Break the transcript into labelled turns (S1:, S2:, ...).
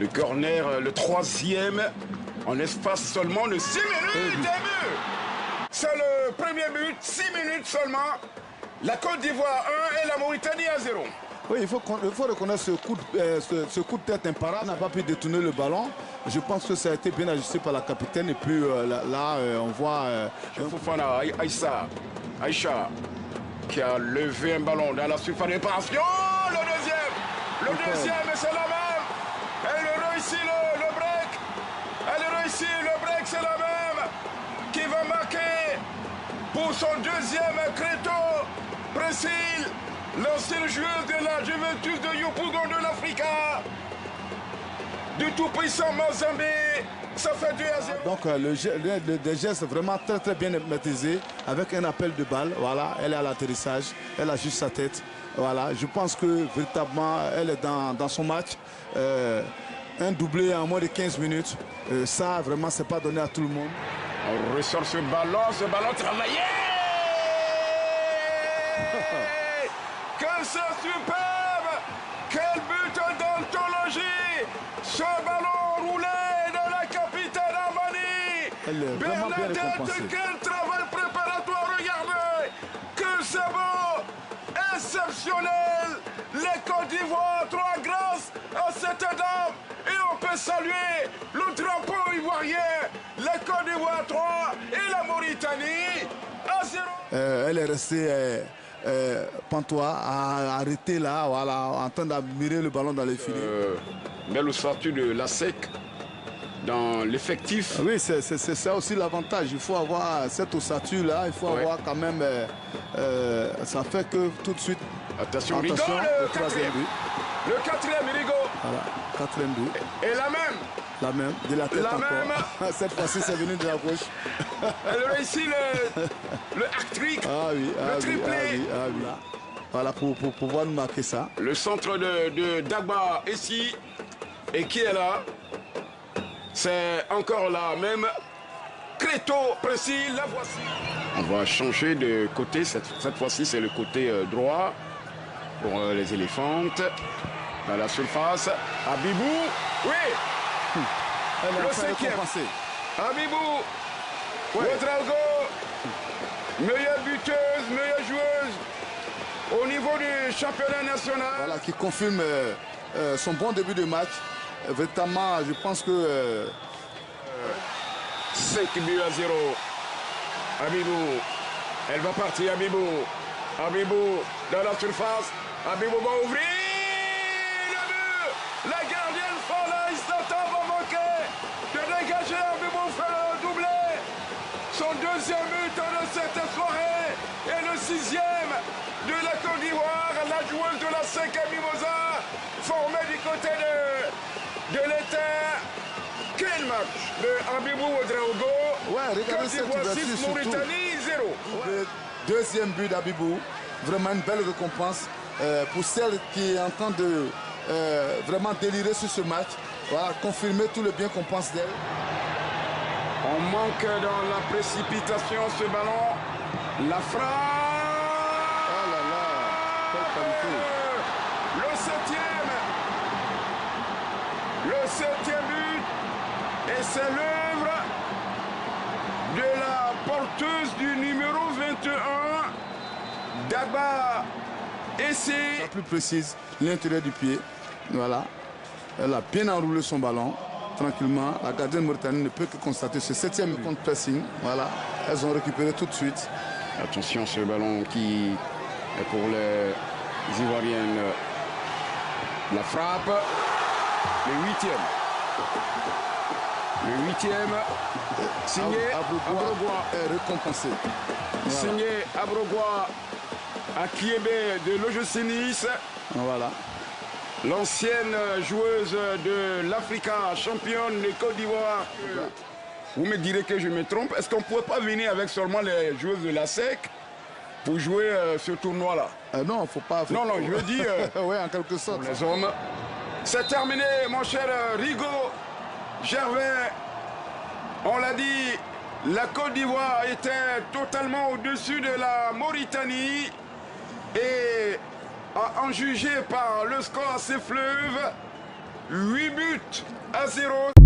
S1: Le corner, le troisième, en espace seulement de 6 minutes. Début. C'est le premier but, 6 minutes seulement. La Côte d'Ivoire 1 et la Mauritanie à 0.
S2: Oui, il faut reconnaître ce coup de tête imparable. On n'a pas pu détourner le ballon. Je pense que ça a été bien ajusté par la capitaine. Et puis on voit...
S1: Fofana, Aïcha, qui a levé un ballon dans la surface de réparation. Le deuxième, et c'est la même. Elle réussit le break. Elle réussit le break, c'est la même. Qui va marquer pour son deuxième Créto Précile, l'ancienne joueuse de la Juventus de Yopougon de l'Africa. Du tout puissant Mozambique. Ça fait 2 à 0.
S2: Donc le geste vraiment très bien maîtrisé avec un appel de balle. Voilà, elle est à l'atterrissage, elle a juste sa tête. Voilà, je pense que véritablement elle est dans son match. Un doublé en moins de 15 minutes, ça vraiment c'est pas donné à tout le monde.
S1: On ressort ce ballon travaillé. Que c'est superbe. Quel but d'anthologie. Ce ballon roulé de la capitaine Amani.
S2: Elle est vraiment bien récompensée.
S1: Quel travail préparatoire, regardez. Que c'est beau. Exceptionnel. Les Côtes d'Ivoire, 3 grâce à cette dame. Et on peut saluer le drapeau ivoirien. Les Côtes d'Ivoire 3 et la Mauritanie à 0.
S2: Elle est restée pantois, à arrêter là, voilà, en train d'admirer le ballon dans les filets.
S1: Belle statut de la SEC dans l'effectif.
S2: Oui, c'est ça aussi l'avantage. Il faut avoir cette ossature là, il faut avoir quand même... ça fait que tout de suite...
S1: Attention, Rigo, le troisième but. Le quatrième, Rigo.
S2: Voilà, quatrième but.
S1: Et la même.
S2: La même, de la tête encore. Cette fois-ci, c'est venu de la gauche.
S1: Elle réussit le hat-trick, le triplé.
S2: Voilà, pour pouvoir nous marquer ça.
S1: Le centre de Dagba ici. Et qui est là? C'est encore la même. Créto Précis, la voici. On va changer de côté. Cette fois-ci, c'est le côté droit pour les éléphantes. Dans la surface. Abibou. Oui.
S2: Le
S1: cinquième. Abibou. Ouedraogo. Meilleure buteuse, meilleure joueuse au niveau du championnat national.
S2: Voilà, qui confirme son bon début de match. Véritablement, je pense que...
S1: 5 buts à 0. Abibou. Elle va partir, Abibou. Abibou dans la surface. Abibou va ouvrir. La gardienne Fala Islata va manquer de dégager. Abibou fait le doublé. Son deuxième but de cette soirée et le 6e de la Côte d'Ivoire. La joueuse de la 5e Mimosa formée du côté de l'État. Quel match de Abibou Ouedraogo.
S2: Ouais, regardez cette ouverture surtout.
S1: Mauritanie 0.
S2: Le deuxième but d'Abibou. Vraiment une belle récompense pour celle qui est en train de vraiment délirer sur ce match. Voilà, confirmer tout le bien qu'on pense d'elle.
S1: On manque dans la précipitation ce ballon. La frappe.
S2: Oh là là, quelle qualité.
S1: Le septième but. Et c'est l'œuvre de la porteuse du numéro 21, Dagba. Et c'est...
S2: La plus précise, l'intérieur du pied. Voilà. Elle a bien enroulé son ballon. Tranquillement, la gardienne mauritanienne ne peut que constater ce 7e contre pressing. Voilà, elles ont récupéré tout de suite.
S1: Attention, ce ballon qui est pour les Ivoiriennes. La frappe, le 8e. Le 8e, signé Abrogois
S2: est récompensé.
S1: Voilà. Signé Abrogois à Kiébé de l'OGC Nice.
S2: Voilà.
S1: L'ancienne joueuse de l'Africa, championne de Côte d'Ivoire. Vous me direz que je me trompe. Est-ce qu'on ne pourrait pas venir avec seulement les joueuses de la SEC pour jouer ce tournoi-là?
S2: Non, il ne faut pas.
S1: Non, je veux dire.
S2: Oui, en quelque sorte.
S1: Les hommes. C'est terminé, mon cher Rigo Gervais. On l'a dit, la Côte d'Ivoire était totalement au-dessus de la Mauritanie. Et à en juger par le score assez fleuve, 8 buts à 0.